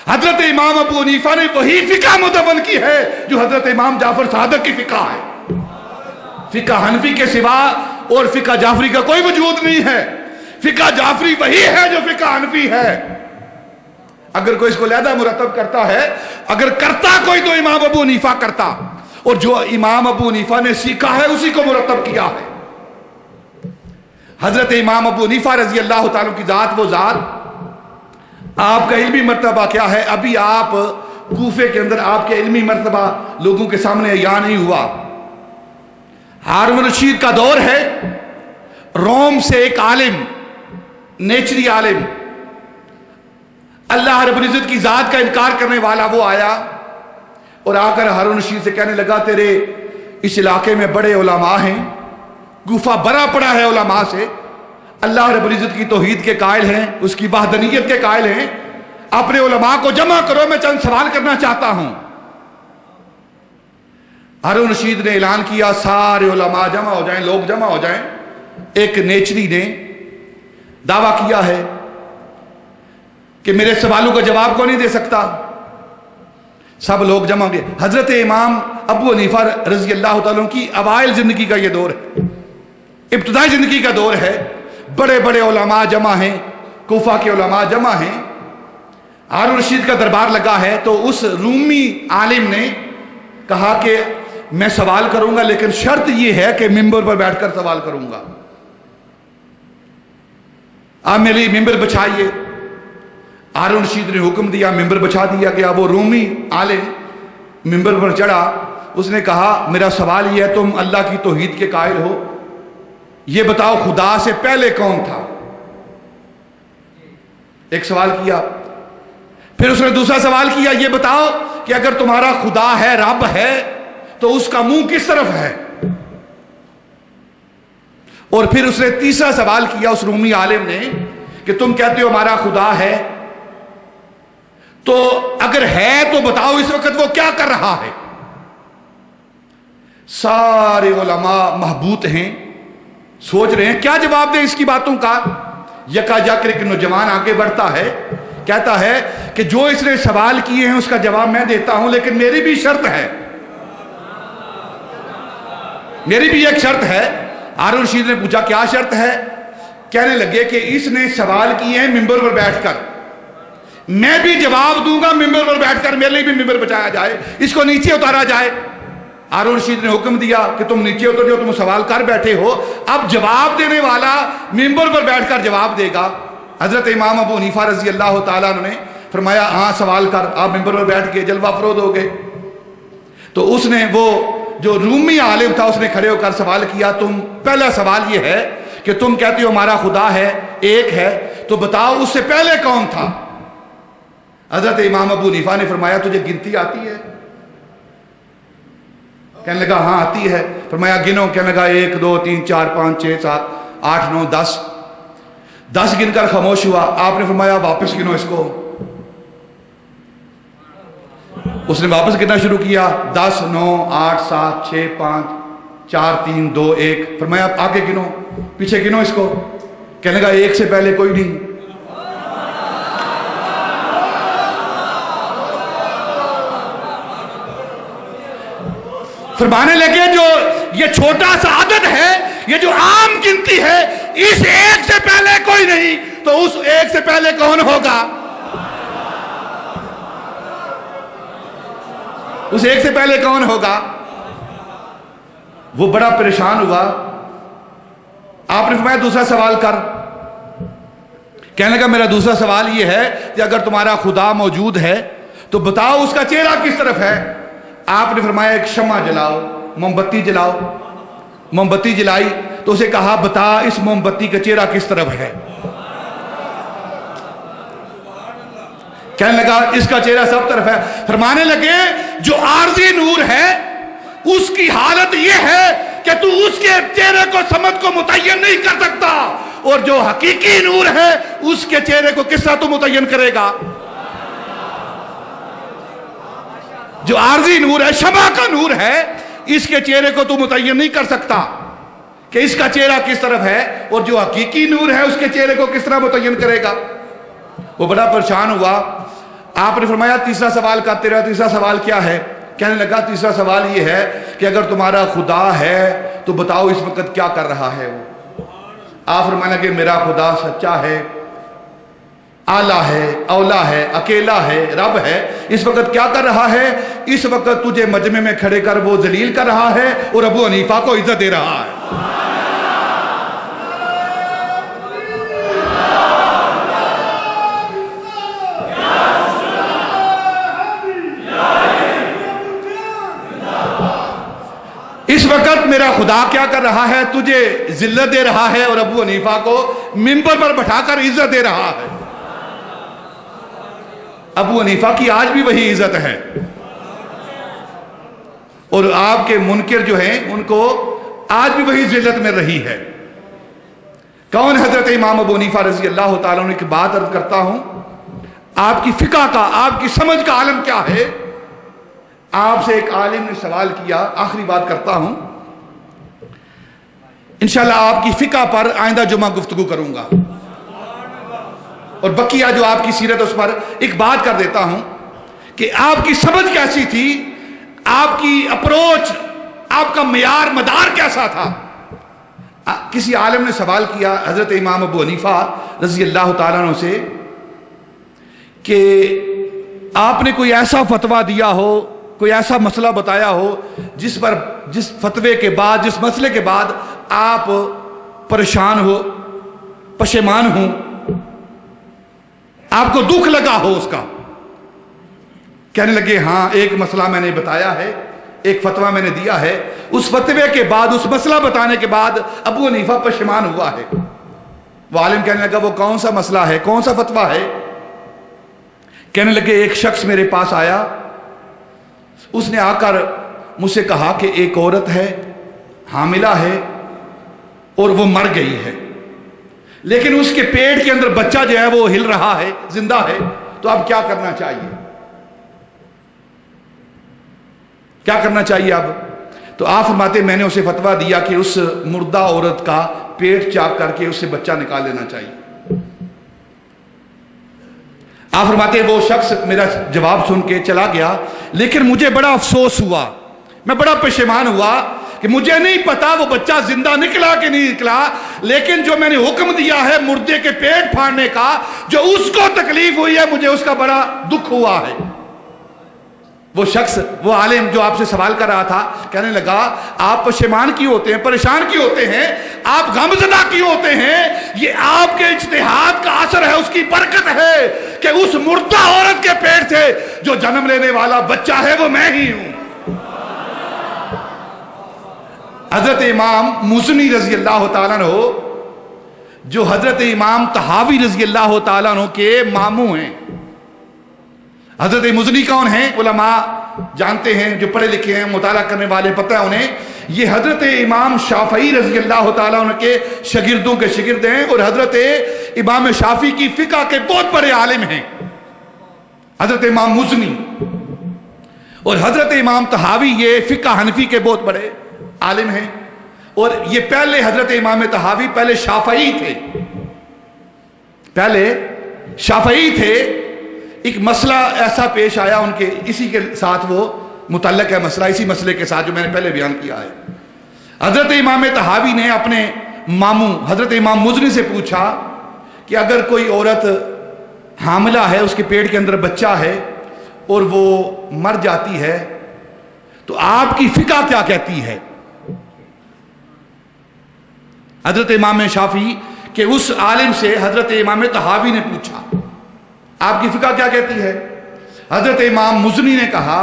حضرت امام ابو حنیفہ نے وہی فقہ مدون کی ہے جو حضرت امام جعفر صادق کی فقہ ہے۔ فقہ حنفی کے سوا اور فقہ جعفری کا کوئی وجود نہیں ہے۔ فقہ جعفری وہی ہے جو فقہ حنفی ہے۔ اگر کوئی اس کو علیحدہ مرتب کرتا ہے، اگر کرتا کوئی تو امام ابو حنیفہ کرتا، اور جو امام ابو حنیفہ نے سیکھا ہے اسی کو مرتب کیا ہے۔ حضرت امام ابو حنیفہ رضی اللہ تعالیٰ کی ذات، وہ ذات، آپ کا علمی مرتبہ کیا ہے؟ ابھی آپ کوفے کے اندر آپ کے علمی مرتبہ لوگوں کے سامنے عیاں نہیں ہوا۔ ہارون رشید کا دور ہے، روم سے ایک عالم، نیچری عالم، اللہ رب العزت کی ذات کا انکار کرنے والا، وہ آیا اور آ کر ہارون رشید سے کہنے لگا تیرے اس علاقے میں بڑے علماء ہیں، کوفہ بھرا پڑا ہے علماء سے، اللہ رب العزت کی توحید کے قائل ہیں، اس کی وحدانیت کے قائل ہیں، اپنے علماء کو جمع کرو، میں چند سوال کرنا چاہتا ہوں۔ ہارون رشید نے اعلان کیا سارے علماء جمع ہو جائیں، لوگ جمع ہو جائیں۔ ایک نیچری نے دعویٰ کیا ہے کہ میرے سوالوں کا جواب کو نہیں دے سکتا۔ سب لوگ جمع ہوئے۔ حضرت امام ابو حنیفہ رضی اللہ تعالیٰ کی اوائل زندگی کا یہ دور ہے، ابتدائی زندگی کا دور ہے، بڑے بڑے علماء جمع ہیں، کوفہ کے علماء جمع ہیں، ہارون رشید کا دربار لگا ہے۔ تو اس رومی عالم نے کہا کہ میں سوال کروں گا لیکن شرط یہ ہے کہ ممبر پر بیٹھ کر سوال کروں گا، آپ میرے لیے ممبر بچھائیے۔ ہارون رشید نے حکم دیا، ممبر بچھا دیا گیا۔ وہ رومی عالم ممبر پر چڑھا، اس نے کہا میرا سوال یہ ہے، تم اللہ کی توحید کے قائل ہو، یہ بتاؤ خدا سے پہلے کون تھا؟ ایک سوال کیا، پھر اس نے دوسرا سوال کیا، یہ بتاؤ کہ اگر تمہارا خدا ہے، رب ہے، تو اس کا منہ کس طرف ہے؟ اور پھر اس نے تیسرا سوال کیا اس رومی عالم نے کہ تم کہتے ہو ہمارا خدا ہے، تو اگر ہے تو بتاؤ اس وقت وہ کیا کر رہا ہے؟ سارے علماء محبوط ہیں، سوچ رہے ہیں کیا جواب دیں اس کی باتوں کا۔ یکا یک ایک نوجوان آگے بڑھتا ہے، کہتا ہے کہ جو اس نے سوال کیے ہیں اس کا جواب میں دیتا ہوں، لیکن میری بھی شرط ہے، میری بھی ایک شرط ہے۔ ہارون رشید نے پوچھا کیا شرط ہے؟ کہنے لگے کہ اس نے سوال کیے ہیں ممبر پر بیٹھ کر، میں بھی جواب دوں گا ممبر پر بیٹھ کر، میرے لیے بھی ممبر بچایا جائے، اس کو نیچے اتارا جائے۔ ہارون رشید نے حکم دیا کہ تم نیچے اتر جاؤ، تم سوال کر بیٹھے ہو، اب جواب دینے والا ممبر پر بیٹھ کر جواب دے گا۔ حضرت امام ابو حنیفہ رضی اللہ تعالیٰ نے فرمایا ہاں سوال کر، آپ ممبر پر بیٹھ کے جلوہ افروز ہو گئے۔ تو اس نے، وہ جو رومی عالم تھا، اس نے کھڑے ہو کر سوال کیا، تم پہلا سوال یہ ہے کہ تم کہتے ہو ہمارا خدا ہے، ایک ہے، تو بتاؤ اس سے پہلے کون تھا؟ حضرت امام ابو حنیفہ نے فرمایا تجھے گنتی آتی ہے؟ کہنے لگا ہاں آتی ہے۔ فرمایا گنو، کہنے لگا 1 2 3 4 5 6 7 8 9 10 10 گن کر خاموش ہوا۔ آپ نے فرمایا واپس گنو اس کو۔ اس نے واپس گننا شروع کیا، 10 9 8 7 6 5 4 3 2 1۔ فرمایا آگے گنو، پیچھے گنو اس کو۔ کہنے لگا 1 سے پہلے کوئی نہیں۔ فرمانے لگے جو یہ چھوٹا سا عدد ہے، یہ جو عام گنتی ہے، اس 1 سے پہلے کوئی نہیں، تو اس 1 سے پہلے کون ہوگا؟ اس 1 سے پہلے کون ہوگا؟ وہ بڑا پریشان ہوا۔ آپ نے فرمایا دوسرا سوال کر۔ کہنے لگا میرا دوسرا سوال یہ ہے کہ اگر تمہارا خدا موجود ہے تو بتاؤ اس کا چہرہ کس طرف ہے؟ آپ نے فرمایا ایک شمع جلاؤ، موم بتی جلاؤ۔ موم بتی جلائی تو اسے کہا بتا اس موم بتی کا چہرہ کس طرف ہے؟ کہنے لگا اس کا چہرہ سب طرف ہے۔ فرمانے لگے جو عارضی نور ہے اس کی حالت یہ ہے کہ تو اس کے چہرے کو سمت کو متعین نہیں کر سکتا، اور جو حقیقی نور ہے اس کے چہرے کو کس طرح تو متعین کرے گا؟ جو عارضی نور ہے، شمع کا نور ہے، اس کے چہرے کو تو متعین نہیں کر سکتا۔ کہ اس کا چہرہ کس طرف ہے اور جو حقیقی نور ہے اس کے چہرے کو کس طرح متعین کرے گا؟ وہ بڑا پریشان ہوا. آپ نے فرمایا تیسرا سوال کرتے رہو. تیسرا سوال کیا ہے؟ کہنے لگا تیسرا سوال یہ ہے کہ اگر تمہارا خدا ہے تو بتاؤ اس وقت کیا کر رہا ہے وہ؟ آپ فرمانے لگے میرا خدا سچا ہے، اعلیٰ ہے، اولا ہے، اکیلا ہے، رب ہے. اس وقت کیا کر رہا ہے؟ اس وقت تجھے مجمع میں کھڑے کر وہ ذلیل کر رہا ہے اور ابو حنیفہ کو عزت دے رہا ہے. اس وقت میرا خدا کیا کر رہا ہے؟ تجھے ذلت دے رہا ہے اور ابو حنیفہ کو منبر پر بٹھا کر عزت دے رہا ہے. ابو حنیفہ کی آج بھی وہی عزت ہے اور آپ کے منکر جو ہیں ان کو آج بھی وہی ذلت مل رہی ہے. کون؟ حضرت امام ابو حنیفہ رضی اللہ تعالیٰ عنہ کی بات عرض کرتا ہوں. آپ کی فقہ کا، آپ کی سمجھ کا عالم کیا ہے؟ آپ سے ایک عالم نے سوال کیا، آخری بات کرتا ہوں، انشاءاللہ آپ کی فقہ پر آئندہ جمعہ گفتگو کروں گا اور بقیہ جو آپ کی سیرت اس پر ایک بات کر دیتا ہوں کہ آپ کی سمجھ کیسی تھی، آپ کی اپروچ، آپ کا معیار مدار کیسا تھا. کسی عالم نے سوال کیا حضرت امام ابو حنیفہ رضی اللہ تعالیٰ عنہ سے کہ آپ نے کوئی ایسا فتویٰ دیا ہو، کوئی ایسا مسئلہ بتایا ہو جس فتوے کے بعد، جس مسئلے کے بعد آپ پریشان ہو، پشیمان ہوں، آپ کو دکھ لگا ہو اس کا. کہنے لگے ہاں ایک مسئلہ میں نے بتایا ہے، ایک فتویٰ میں نے دیا ہے، اس فتوے کے بعد، اس مسئلہ بتانے کے بعد ابو حنیفہ پشیمان ہوا ہے. وہ عالم کہنے لگا وہ کون سا مسئلہ ہے، کون سا فتویٰ ہے؟ کہنے لگے ایک شخص میرے پاس آیا، اس نے آ کر مجھ سے کہا کہ ایک عورت ہے، حاملہ ہے اور وہ مر گئی ہے، لیکن اس کے پیٹ کے اندر بچہ جو ہے وہ ہل رہا ہے، زندہ ہے، تو اب کیا کرنا چاہیے؟ کیا کرنا چاہیے اب؟ تو آپ فرماتے میں نے اسے فتویٰ دیا کہ اس مردہ عورت کا پیٹ چاک کر کے اسے بچہ نکال لینا چاہیے. آپ فرماتے وہ شخص میرا جواب سن کے چلا گیا، لیکن مجھے بڑا افسوس ہوا، میں بڑا پشیمان ہوا کہ مجھے نہیں پتا وہ بچہ زندہ نکلا کہ نہیں نکلا، لیکن جو میں نے حکم دیا ہے مردے کے پیٹ پھاڑنے کا، جو اس کو تکلیف ہوئی ہے مجھے اس کا بڑا دکھ ہوا ہے. وہ شخص، وہ عالم جو آپ سے سوال کر رہا تھا، کہنے لگا آپ پشیمان کیوں ہوتے ہیں، پریشان کیوں ہوتے ہیں، آپ غمزدہ کیوں ہوتے ہیں؟ یہ آپ کے اجتہاد کا اثر ہے، اس کی برکت ہے کہ اس مردہ عورت کے پیٹ سے جو جنم لینے والا بچہ ہے وہ میں ہی ہوں. حضرت امام مزنی رضی اللہ تعالیٰ عنہ، جو حضرت امام طحاوی رضی اللہ تعالیٰ عنہ کے ماموں ہیں. حضرت مزنی کون ہیں؟ علماء جانتے ہیں، جو پڑھے لکھے ہیں، مطالعہ کرنے والے، پتہ ہے انہیں. یہ حضرت امام شافعی رضی اللہ تعالیٰ عنہ کے شاگردوں کے شاگرد ہیں اور حضرت امام شافعی کی فقہ کے بہت بڑے عالم ہیں حضرت امام مزنی. اور حضرت امام طحاوی یہ فقہ حنفی کے بہت بڑے عالم ہیں. اور یہ پہلے حضرت امام طحاوی پہلے شافعی تھے، پہلے شافعی تھے. ایک مسئلہ ایسا پیش آیا ان کے، اسی کے ساتھ وہ متعلق ہے مسئلہ، اسی مسئلے کے ساتھ جو میں نے پہلے بیان کیا ہے. حضرت امام طحاوی نے اپنے ماموں حضرت امام مزنی سے پوچھا کہ اگر کوئی عورت حاملہ ہے، اس کے پیٹ کے اندر بچہ ہے اور وہ مر جاتی ہے تو آپ کی فقہ کیا کہتی ہے؟ حضرت امام شافعی کہ اس عالم سے حضرت امام طحاوی نے پوچھا آپ کی فقہ کیا کہتی ہے؟ حضرت امام مزنی نے کہا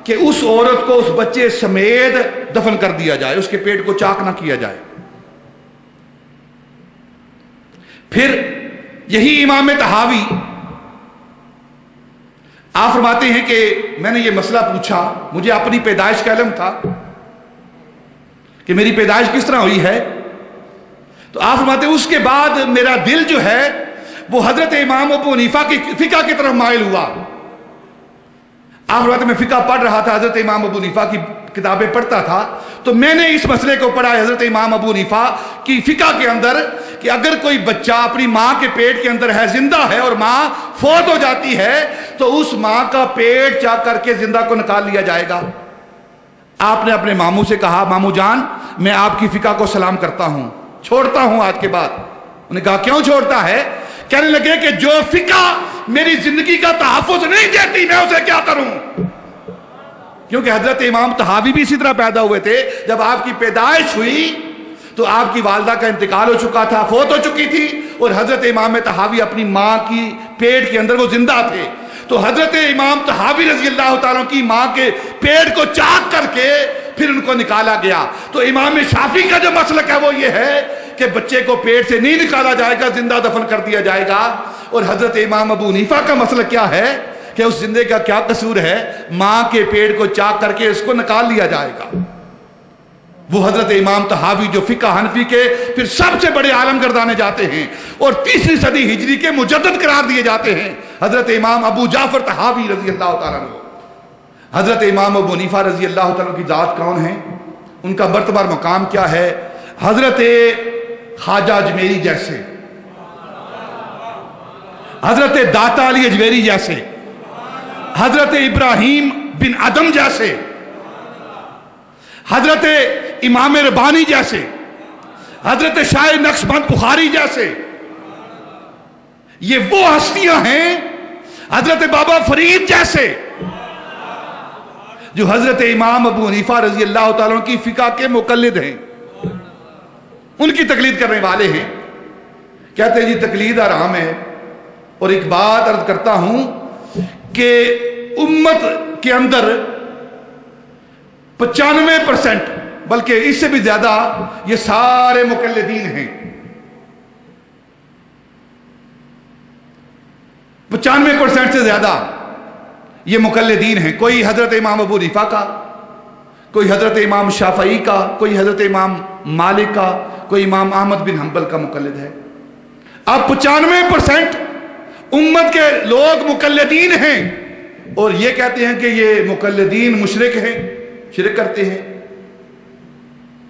کہ اس عورت کو اس بچے سمیت دفن کر دیا جائے، اس کے پیٹ کو چاک نہ کیا جائے. پھر یہی امام طحاوی آپ فرماتے ہیں کہ میں نے یہ مسئلہ پوچھا، مجھے اپنی پیدائش کا علم تھا کہ میری پیدائش کس طرح ہوئی ہے. تو آپ فرماتے ہیں اس کے بعد میرا دل جو ہے وہ حضرت امام ابو حنیفہ کی فقہ کی طرف مائل ہوا. آپ فرماتے ہیں میں فقہ پڑھ رہا تھا حضرت امام ابو حنیفہ کی کتابیں پڑھتا تھا تو میں نے اس مسئلے کو پڑھا حضرت امام ابو حنیفہ کی فقہ کے اندر کہ اگر کوئی بچہ اپنی ماں کے پیٹ کے اندر ہے، زندہ ہے، اور ماں فوت ہو جاتی ہے تو اس ماں کا پیٹ چاک کر کے زندہ کو نکال لیا جائے گا۔ آپ نے اپنے ماموں سے کہا ماموں جان میں آپ کی فقہ کو سلام کرتا ہوں، چھوڑتا ہوں آج کے بعد۔ انہوں نے کہا کیوں چھوڑتا ہے؟ کہنے لگے کہ جو فقہ میری زندگی کا تحفظ نہیں دیتی میں اسے کیا کروں؟ کیونکہ حضرت امام طحاوی بھی اسی طرح پیدا ہوئے تھے۔ جب آپ کی پیدائش ہوئی تو آپ کی والدہ کا انتقال ہو چکا تھا، فوت ہو چکی تھی، اور حضرت امام طحاوی اپنی ماں کی پیٹ کے اندر وہ زندہ تھے۔ تو حضرت امام طحاوی رضی اللہ تعالیٰ کی ماں کے پیٹ کو چاک کر کے پھر ان کو نکالا گیا۔ تو امام شافعی کا جو مسلک ہے وہ یہ ہے کہ بچے کو پیٹ سے نہیں نکالا جائے گا، زندہ دفن کر دیا جائے گا۔ اور حضرت امام ابو حنیفہ کا مسلک کیا ہے کہ اس زندے کا کیا قصور ہے، ماں کے پیٹ کو چاک کر کے اس کو نکال لیا جائے گا۔ وہ حضرت امام طحاوی جو فقہ حنفی کے پھر سب سے بڑے عالم گردانے جاتے ہیں اور 3 صدی ہجری کے مجدد قرار دیے جاتے ہیں، حضرت امام ابو جعفر طحاوی رضی اللہ تعالیٰ عنہ۔ حضرت امام ابو حنیفہ رضی اللہ تعالیٰ کی ذات کون ہے، ان کا مرتبہ اور مقام کیا ہے؟ حضرت خواجہ اجمیری جیسے، حضرت داتا علی اجمیری جیسے، حضرت ابراہیم بن ادم جیسے، حضرت امام ربانی جیسے، حضرت شاہ نقشبند بخاری جیسے، یہ وہ ہستیاں ہیں، حضرت بابا فرید جیسے، جو حضرت امام ابو حنیفہ رضی اللہ تعالیٰ کی فقہ کے مقلد ہیں، ان کی تقلید کرنے والے ہیں۔ کہتے ہیں جی تقلید حرام ہے۔ اور ایک بات عرض کرتا ہوں کہ امت کے اندر 95% بلکہ اس سے بھی زیادہ یہ سارے مقلدین ہیں۔ 95% سے زیادہ یہ مقلدین ہیں۔ کوئی حضرت امام ابو حنیفہ کا، کوئی حضرت امام شافعی کا، کوئی حضرت امام مالک کا، کوئی امام احمد بن حنبل کا مقلد ہے۔ اب 95% امت کے لوگ مقلدین ہیں اور یہ کہتے ہیں کہ یہ مقلدین مشرک ہیں، شرک کرتے ہیں۔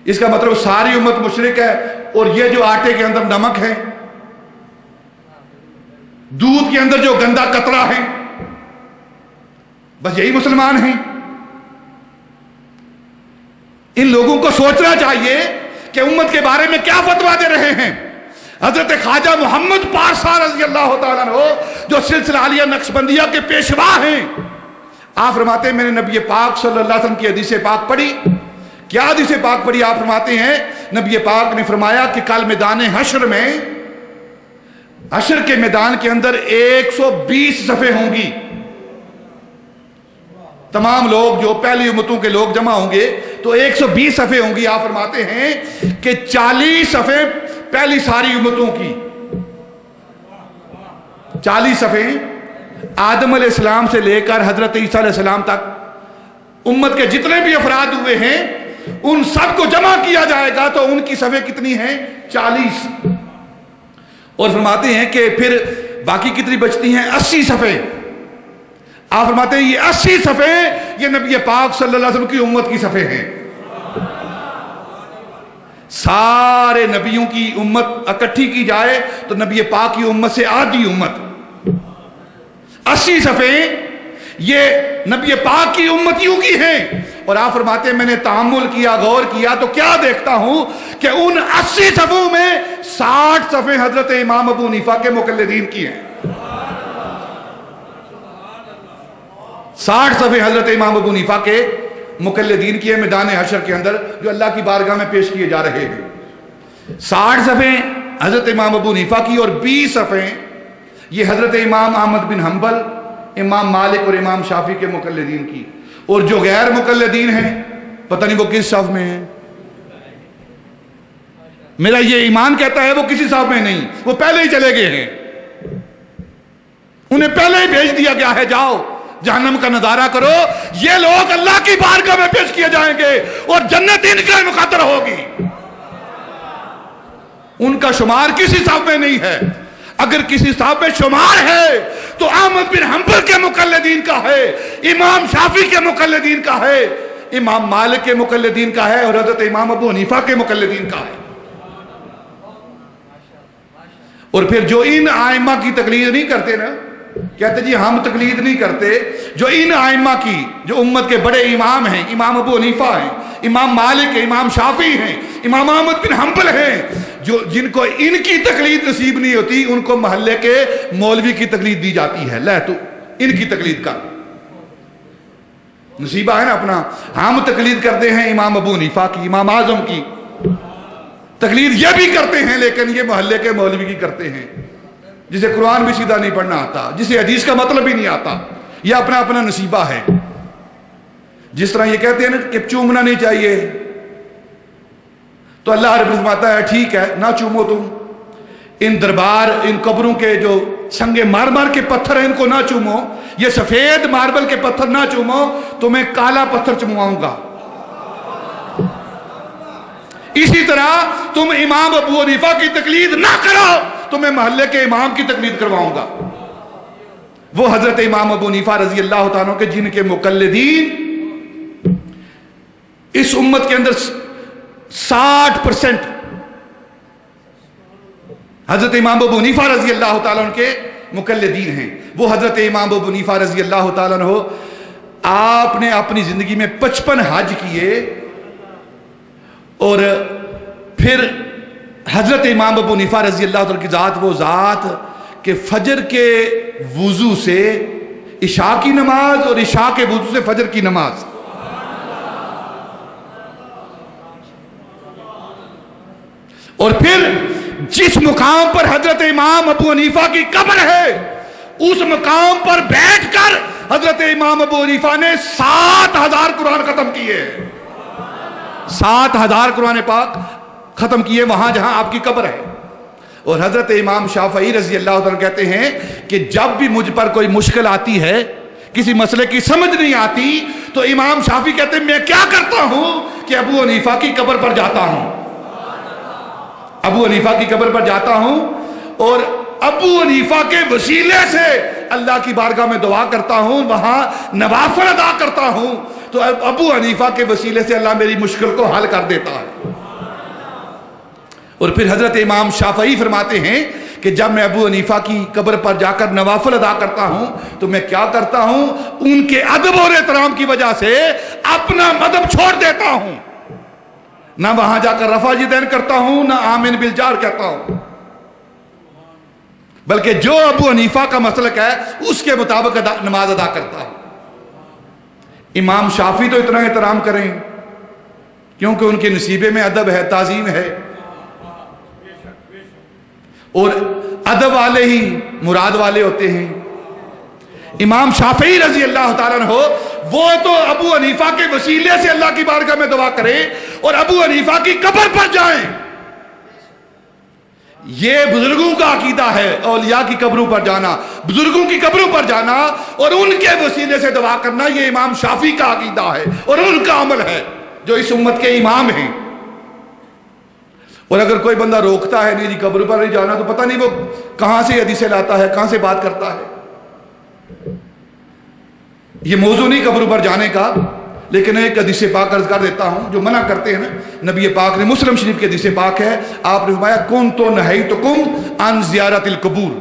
اس کا مطلب ساری امت مشرک ہے، اور یہ جو آٹے کے اندر نمک ہے، دودھ کے اندر جو گندا قطرہ ہے، بس یہی مسلمان ہیں۔ ان لوگوں کو سوچنا چاہیے کہ امت کے بارے میں کیا فتویٰ دے رہے ہیں۔ حضرت خواجہ محمد پارسا رضی اللہ تعالیٰ عنہ جو سلسلہ عالیہ نقشبندیہ کے پیشوا ہیں، آپ فرماتے ہیں میں نے نبی پاک صلی اللہ علیہ وسلم کی حدیث پاک پڑھی۔ کیا حدیث پاک پڑھی؟ آپ فرماتے ہیں نبی پاک نے فرمایا کہ کل میدان حشر میں، حشر کے میدان کے اندر 120 صفیں ہوں گی۔ تمام لوگ جو پہلی امتوں کے لوگ جمع ہوں گے تو 120 صفیں ہوں گی۔ آپ فرماتے ہیں کہ 40 صفیں پہلی ساری امتوں کی، 40 صفیں آدم علیہ السلام سے لے کر حضرت عیسیٰ علیہ السلام تک امت کے جتنے بھی افراد ہوئے ہیں ان سب کو جمع کیا جائے گا تو ان کی صفیں کتنی ہیں؟ 40۔ اور فرماتے ہیں کہ پھر باقی کتنی بچتی ہیں؟ 80 صفیں۔ آپ فرماتے ہیں یہ 80 صفیں یہ نبی پاک صلی اللہ علیہ وسلم کی امت کی صفیں ہیں۔ سارے نبیوں کی امت اکٹھی کی جائے تو نبی پاک کی امت سے آدھی امت، 80 صفیں یہ نبی پاک کی امتیوں کی ہیں۔ اور آپ فرماتے ہیں میں نے تأمل کیا، غور کیا تو کیا دیکھتا ہوں کہ ان 80 صفوں میں 60 صفیں حضرت امام ابو حنیفہ کے مقلدین کی ہیں۔ 60 صفیں حضرت امام ابو حنیفہ کے مقلدین کی ہیں میدان حشر کے اندر، جو اللہ کی بارگاہ میں پیش کیے جا رہے ہیں۔ 60 صفیں حضرت امام ابو حنیفہ کی اور 20 صفیں یہ حضرت امام احمد بن حنبل، امام مالک اور امام شافعی کے مقلدین کی۔ اور جو غیر مقلدین ہیں پتہ نہیں وہ کس صف میں ہیں۔ میرا یہ ایمان کہتا ہے وہ کسی صف میں نہیں، وہ پہلے ہی چلے گئے ہیں، انہیں پہلے ہی بھیج دیا گیا ہے جاؤ جہنم کا نظارہ کرو۔ یہ لوگ اللہ کی بارگاہ میں پیش کیے جائیں گے اور جنت ان کے مقدر ہوگی، ان کا شمار کسی صف میں نہیں ہے۔ اگر کسی صف میں شمار ہے تو احمد بن حنبل کے مقلدین کا ہے، امام شافعی کے مقلدین کا ہے، امام مالک کے مقلدین کا ہے اور حضرت امام ابو حنیفہ کے مقلدین کا ہے. اور پھر جو ان آئمہ کی تقلید نہیں کرتے نا، کہتے جی ہم تقلید نہیں کرتے، جو ان آئمہ کی، جو امت کے بڑے امام ہیں، امام ابو حنیفہ ہیں، امام مالک ہیں، امام شافعی ہیں، امام احمد بن حنبل ہیں، جن کو ان کی تقلید نصیب نہیں ہوتی، ان کو محلے کے مولوی کی تقلید دی جاتی ہے. لے تو ان کی تقلید کا نصیبہ ہے نا اپنا. ہم تقلید کرتے ہیں امام ابو حنیفہ کی، امام اعظم کی تقلید یہ بھی کرتے ہیں، لیکن یہ محلے کے مولوی کی کرتے ہیں جسے قرآن بھی سیدھا نہیں پڑھنا آتا، جسے حدیث کا مطلب بھی نہیں آتا. یہ اپنا اپنا نصیبہ ہے. جس طرح یہ کہتے ہیں نا کہ چومنا نہیں چاہیے، تو اللہ رب العزت فرماتا ہے ٹھیک ہے نہ چومو تم. ان دربار، ان قبروں کے جو سنگ مارمر کے پتھر ہیں ان کو نہ چومو، یہ سفید ماربل کے پتھر نہ چومو، تو میں کالا پتھر چمواؤں گا. اسی طرح تم امام ابو حنیفہ کی تقلید نہ کرو تو میں محلے کے امام کی تقلید کرواؤں گا. وہ حضرت امام ابو حنیفہ رضی اللہ تعالیٰ کے جن کے مقلدین اس امت کے اندر 60% حضرت امام ابو حنیفہ رضی اللہ تعالیٰ کے مقلدین ہیں. وہ حضرت امام ابو حنیفہ رضی اللہ تعالیٰ عنہ، آپ نے اپنی زندگی میں 55 حج کیے، اور پھر حضرت امام ابو حنیفہ رضی اللہ تعالیٰ کی ذات وہ ذات کہ فجر کے وضو سے عشاء کی نماز اور عشاء کے وضو سے فجر کی نماز، اور پھر جس مقام پر حضرت امام ابو حنیفہ کی قبر ہے اس مقام پر بیٹھ کر حضرت امام ابو حنیفہ نے 7000 قرآن ختم کیے. 7000 قرآن پاک ختم کیے وہاں جہاں آپ کی قبر ہے. اور حضرت امام شافعی رضی اللہ عنہ کہتے ہیں کہ جب بھی مجھ پر کوئی مشکل آتی ہے، کسی مسئلے کی سمجھ نہیں آتی، تو امام شافعی کہتے ہیں میں کیا کرتا ہوں کہ ابو حنیفہ کی قبر پر جاتا ہوں، ابو حنیفہ کی قبر پر جاتا ہوں اور ابو حنیفہ کے وسیلے سے اللہ کی بارگاہ میں دعا کرتا ہوں، وہاں نوافل ادا کرتا ہوں، تو ابو حنیفہ کے وسیلے سے اللہ میری مشکل کو حل کر دیتا ہے. اور پھر حضرت امام شافعی فرماتے ہیں کہ جب میں ابو حنیفہ کی قبر پر جا کر نوافل ادا کرتا ہوں تو میں کیا کرتا ہوں، ان کے ادب اور احترام کی وجہ سے اپنا مذہب چھوڑ دیتا ہوں، نہ وہاں جا کر رفع یدین کرتا ہوں، نہ آمین بالجار کہتا ہوں، بلکہ جو ابو حنیفہ کا مسلک ہے اس کے مطابق نماز ادا کرتا ہوں. امام شافعی تو اتنا احترام کریں کیونکہ ان کے نصیبے میں ادب ہے، تعظیم ہے، اور ادب والے ہی مراد والے ہوتے ہیں. امام شافعی رضی اللہ تعالیٰ عنہ وہ تو ابو حنیفہ کے وسیلے سے اللہ کی بارگاہ میں دعا کریں اور ابو حنیفہ کی قبر پر جائیں. یہ بزرگوں کا عقیدہ ہے، اولیاء کی قبروں پر جانا، بزرگوں کی قبروں پر جانا اور ان کے وسیلے سے دعا کرنا، یہ امام شافعی کا عقیدہ ہے اور ان کا عمل ہے جو اس امت کے امام ہیں. اور اگر کوئی بندہ روکتا ہے نہیں جی قبر پر نہیں جانا، تو پتہ نہیں وہ کہاں سے حدیثیں لاتا ہے، کہاں سے بات کرتا ہے. یہ موضوع نہیں قبر پر جانے کا، لیکن ایک حدیث پاک عرض کر دیتا ہوں جو منع کرتے ہیں نا. نبی پاک نے مسلم شریف کے حدیث پاک ہے، آپ نے فرمایا کنت نہیتکم عن زیارت القبور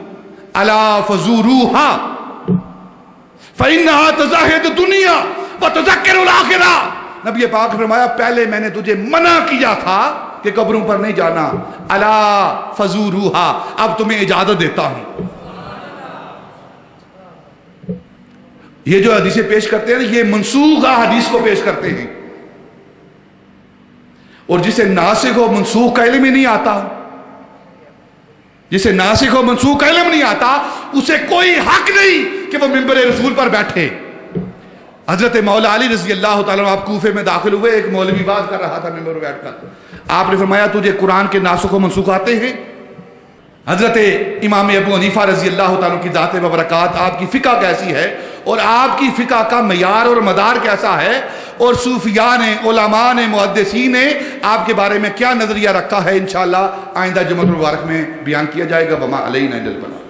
الا فزوروها فانها تزاحد الدنیا وتذکر الاخرہ. نبی پاک نے فرمایا پہلے میں نے تجھے منع کیا تھا کہ قبروں پر نہیں جانا، الا فزوروها، اب تمہیں اجازت دیتا ہوں. یہ جو حدیثیں پیش کرتے ہیں یہ منسوخ حدیث کو پیش کرتے ہیں، اور جسے ناسخ و منسوخ کا علم ہی نہیں آتا، جسے ناسخ و منسوخ کا علم نہیں آتا، اسے کوئی حق نہیں کہ وہ منبر رسول پر بیٹھے. حضرت مولا علی رضی اللہ تعالیٰ آپ کوفے میں داخل ہوئے، ایک مولوی باز کر رہا تھا منبر پر بیٹھ کر. آپ نے فرمایا تجھے قرآن کے ناسخ و منسوخ آتے ہیں؟ حضرت امام ابو حنیفہ رضی اللہ تعالیٰ کی ذات و برکات، آپ کی فقہ کیسی ہے اور آپ کی فقہ کا معیار اور مدار کیسا ہے، اور صوفیاء نے، علماء نے، محدثین نے آپ کے بارے میں کیا نظریہ رکھا ہے، انشاءاللہ آئندہ جمعہ المبارک میں بیان کیا جائے گا. وما علینا الا البلاغ.